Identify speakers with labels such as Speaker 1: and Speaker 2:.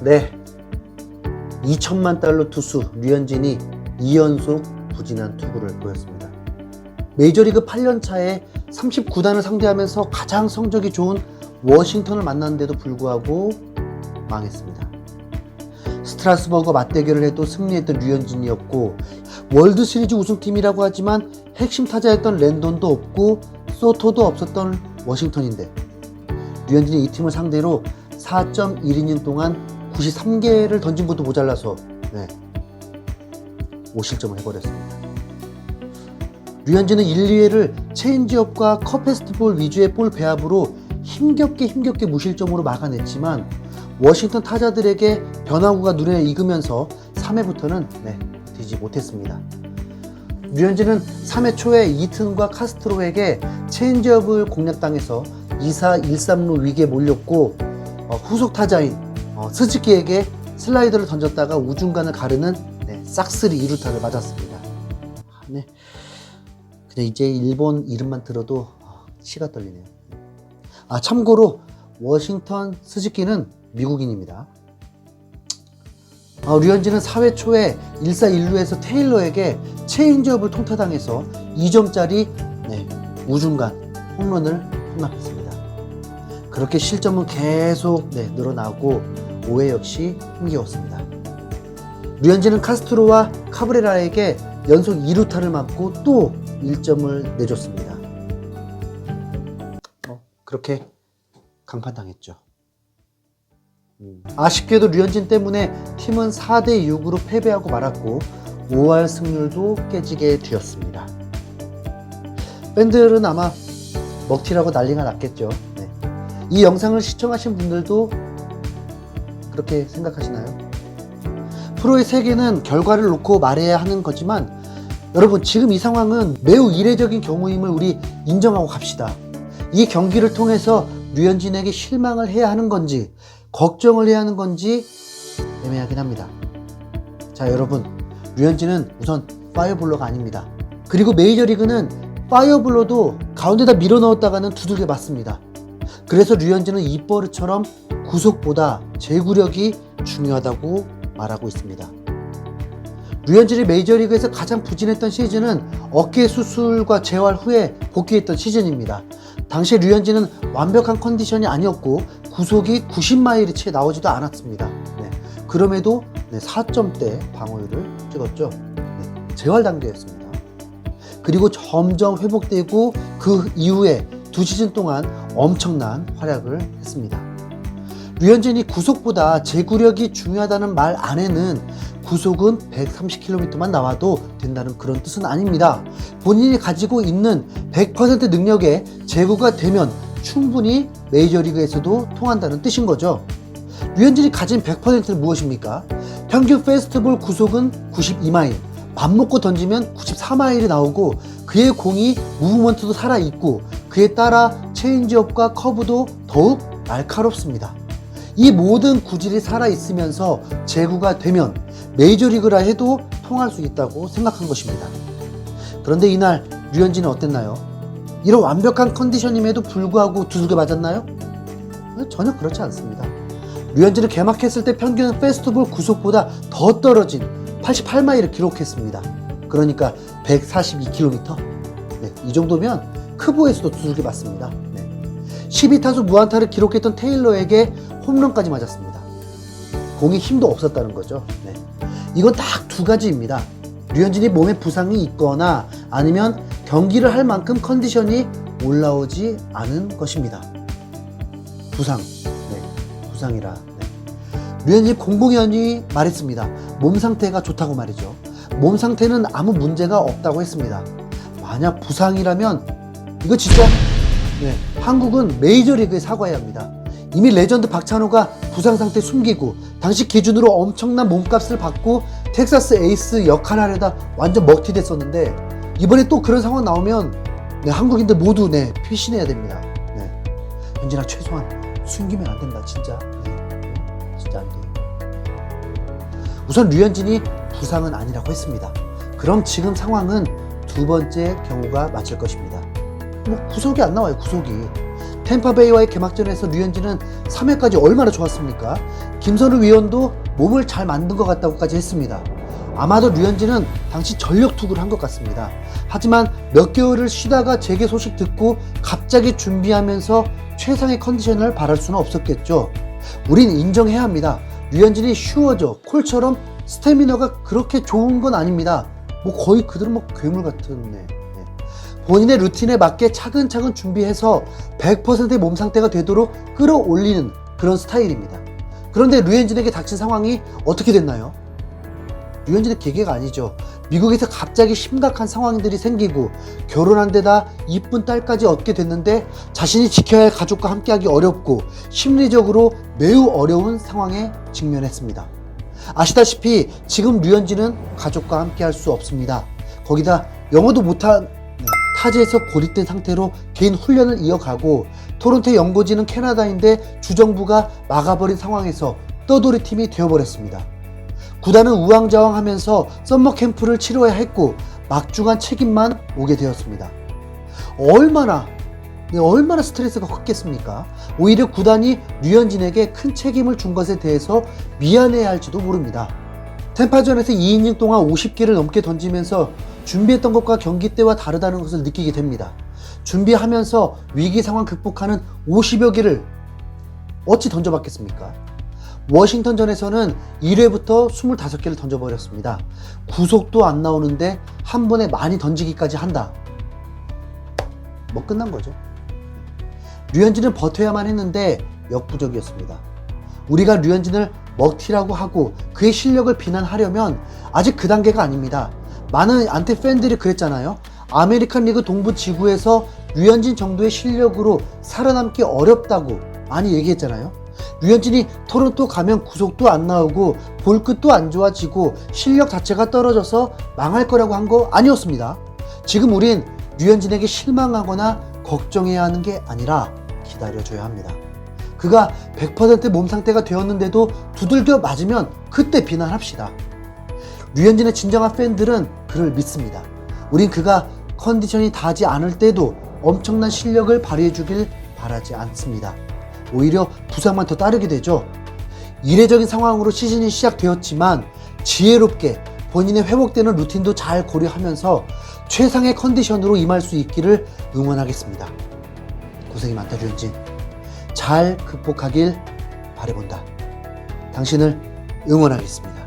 Speaker 1: 네. 2천만 달러 투수 류현진이 2연속 부진한 투구를 보였습니다. 메이저리그 8년차에 39단을 상대하면서 가장 성적이 좋은 워싱턴을 만났는데도 불구하고 망했습니다. 스트라스버거 맞대결을 해도 승리했던 류현진이었고, 월드시리즈 우승팀이라고 하지만 핵심 타자였던 랜돈도 없고 소토도 없었던 워싱턴인데, 류현진이 이 팀을 상대로 4.1이닝 동안 93개를 던진 것도 모자라서 5실점을 해버렸습니다. 류현진은 1, 2회를 체인지업과 컵페스트볼 위주의 볼 배합으로 힘겹게 무실점으로 막아냈지만, 워싱턴 타자들에게 변화구가 눈에 익으면서 3회부터는 뛰지 못했습니다. 류현진은 3회 초에 이튼과 카스트로에게 체인지업을 공략당해서 2사 1-3루 위기에 몰렸고, 후속 타자인 스즈키에게 슬라이더를 던졌다가 우중간을 가르는 싹쓸이 2루타를 맞았습니다. 그냥 이제 일본 이름만 들어도 치가 떨리네요. 참고로 워싱턴 스즈키는 미국인입니다. 류현진은 4회 초에 1사 1루에서 테일러에게 체인지업을 통타당해서 2점짜리 우중간 홈런을 혼납했습니다. 그렇게 실점은 계속 늘어나고 5회 역시 힘겨웠습니다. 류현진은 카스트로와 카브레라에게 연속 2루타를 맞고 또 1점을 내줬습니다. 그렇게 강판당했죠. 아쉽게도 류현진 때문에 팀은 4대6으로 패배하고 말았고 5할 승률도 깨지게 되었습니다. 팬들은 아마 먹튀라고 난리가 났겠죠. 이 영상을 시청하신 분들도 그렇게 생각하시나요? 프로의 세계는 결과를 놓고 말해야 하는 거지만, 여러분, 지금 이 상황은 매우 이례적인 경우임을 우리 인정하고 갑시다. 이 경기를 통해서 류현진에게 실망을 해야 하는 건지 걱정을 해야 하는 건지 애매하긴 합니다. 자, 여러분, 류현진은 우선 파이어볼러가 아닙니다. 그리고 메이저리그는 파이어볼러도 가운데다 밀어 넣었다가는 두들겨 맞습니다. 그래서 류현진은 입버릇처럼 구속보다 제구력이 중요하다고 말하고 있습니다. 류현진이 메이저리그에서 가장 부진했던 시즌은 어깨 수술과 재활 후에 복귀했던 시즌입니다. 당시 류현진은 완벽한 컨디션이 아니었고 구속이 90마일이 채 나오지도 않았습니다. 그럼에도 4점대 방어율을 찍었죠. 재활 단계였습니다. 그리고 점점 회복되고 그 이후에 2시즌 동안 엄청난 활약을 했습니다. 류현진이 구속보다 제구력이 중요하다는 말 안에는 구속은 130km만 나와도 된다는 그런 뜻은 아닙니다. 본인이 가지고 있는 100% 능력에 제구가 되면 충분히 메이저리그에서도 통한다는 뜻인 거죠. 류현진이 가진 100%는 무엇입니까? 평균 페스트볼 구속은 92마일, 맘먹고 던지면 94마일이 나오고, 그의 공이 무브먼트도 살아있고, 그에 따라 체인지업과 커브도 더욱 날카롭습니다. 이 모든 구질이 살아있으면서 제구가 되면 메이저리그라 해도 통할 수 있다고 생각한 것입니다. 그런데 이날 류현진은 어땠나요? 이런 완벽한 컨디션임에도 불구하고 두들겨 맞았나요? 전혀 그렇지 않습니다. 류현진은 개막했을 때 평균 페스트볼 구속보다 더 떨어진 88마일을 기록했습니다. 그러니까 142km. 이 정도면 크보에서도 두들겨 맞습니다. 12타수 무안타를 기록했던 테일러에게 홈런까지 맞았습니다. 공이 힘도 없었다는 거죠. 이건 딱 두 가지입니다. 류현진이 몸에 부상이 있거나 아니면 경기를 할 만큼 컨디션이 올라오지 않은 것입니다. 부상이라. 류현진 공공연히 말했습니다. 몸 상태가 좋다고 말이죠. 몸 상태는 아무 문제가 없다고 했습니다. 만약 부상이라면 이거 진짜 한국은 메이저리그에 사과해야 합니다. 이미 레전드 박찬호가 부상 상태 숨기고 당시 기준으로 엄청난 몸값을 받고 텍사스 에이스 역할을 하려다 완전 먹튀 됐었는데, 이번에 또 그런 상황 나오면 한국인들 모두 피신해야 됩니다. 현진아, 최소한 숨기면 안 된다. 진짜 안 돼요. 우선 류현진이 부상은 아니라고 했습니다. 그럼 지금 상황은 두 번째 경우가 맞을 것입니다. 구속이 안 나와요. 구속이. 템파베이와의 개막전에서 류현진은 3회까지 얼마나 좋았습니까? 김선우 위원도 몸을 잘 만든 것 같다고까지 했습니다. 아마도 류현진은 당시 전력 투구를 한 것 같습니다. 하지만 몇 개월을 쉬다가 재개 소식 듣고 갑자기 준비하면서 최상의 컨디션을 바랄 수는 없었겠죠. 우린 인정해야 합니다. 류현진이 슈어저, 콜처럼 스태미너가 그렇게 좋은 건 아닙니다. 뭐 거의 그들은 뭐 괴물 같은 네. 본인의 루틴에 맞게 차근차근 준비해서 100%의 몸 상태가 되도록 끌어올리는 그런 스타일입니다. 그런데 류현진에게 닥친 상황이 어떻게 됐나요? 류현진의 계기가 아니죠. 미국에서 갑자기 심각한 상황들이 생기고 결혼한 데다 이쁜 딸까지 얻게 됐는데 자신이 지켜야 할 가족과 함께하기 어렵고 심리적으로 매우 어려운 상황에 직면했습니다. 아시다시피 지금 류현진은 가족과 함께할 수 없습니다. 거기다 영어도 못한 타지에서 고립된 상태로 개인 훈련을 이어가고 토론토의 연고지는 캐나다인데 주정부가 막아버린 상황에서 떠돌이 팀이 되어버렸습니다. 구단은 우왕좌왕하면서 썸머 캠프를 치러야 했고 막중한 책임만 오게 되었습니다. 얼마나 스트레스가 컸겠습니까? 오히려 구단이 류현진에게 큰 책임을 준 것에 대해서 미안해야 할지도 모릅니다. 템파전에서 2이닝 동안 50개를 넘게 던지면서 준비했던 것과 경기 때와 다르다는 것을 느끼게 됩니다. 준비하면서 위기 상황 극복하는 50여 개를 어찌 던져봤겠습니까? 워싱턴전에서는 1회부터 25개를 던져버렸습니다. 구속도 안 나오는데 한 번에 많이 던지기까지 한다. 뭐 끝난 거죠. 류현진은 버텨야만 했는데 역부족이었습니다. 우리가 류현진을 먹튀라고 하고 그의 실력을 비난하려면 아직 그 단계가 아닙니다. 많은 안티 팬들이 그랬잖아요. 아메리칸 리그 동부 지구에서 류현진 정도의 실력으로 살아남기 어렵다고 많이 얘기했잖아요. 류현진이 토론토 가면 구속도 안 나오고 볼끝도 안 좋아지고 실력 자체가 떨어져서 망할 거라고 한 거 아니었습니다. 지금 우린 류현진에게 실망하거나 걱정해야 하는 게 아니라 기다려줘야 합니다. 그가 100% 몸 상태가 되었는데도 두들겨 맞으면 그때 비난합시다. 류현진의 진정한 팬들은 그를 믿습니다. 우린 그가 컨디션이 닿지 않을 때도 엄청난 실력을 발휘해 주길 바라지 않습니다. 오히려 부상만 더 따르게 되죠. 이례적인 상황으로 시즌이 시작되었지만 지혜롭게 본인의 회복되는 루틴도 잘 고려하면서 최상의 컨디션으로 임할 수 있기를 응원하겠습니다. 고생이 많다 류현진. 잘 극복하길 바라본다. 당신을 응원하겠습니다.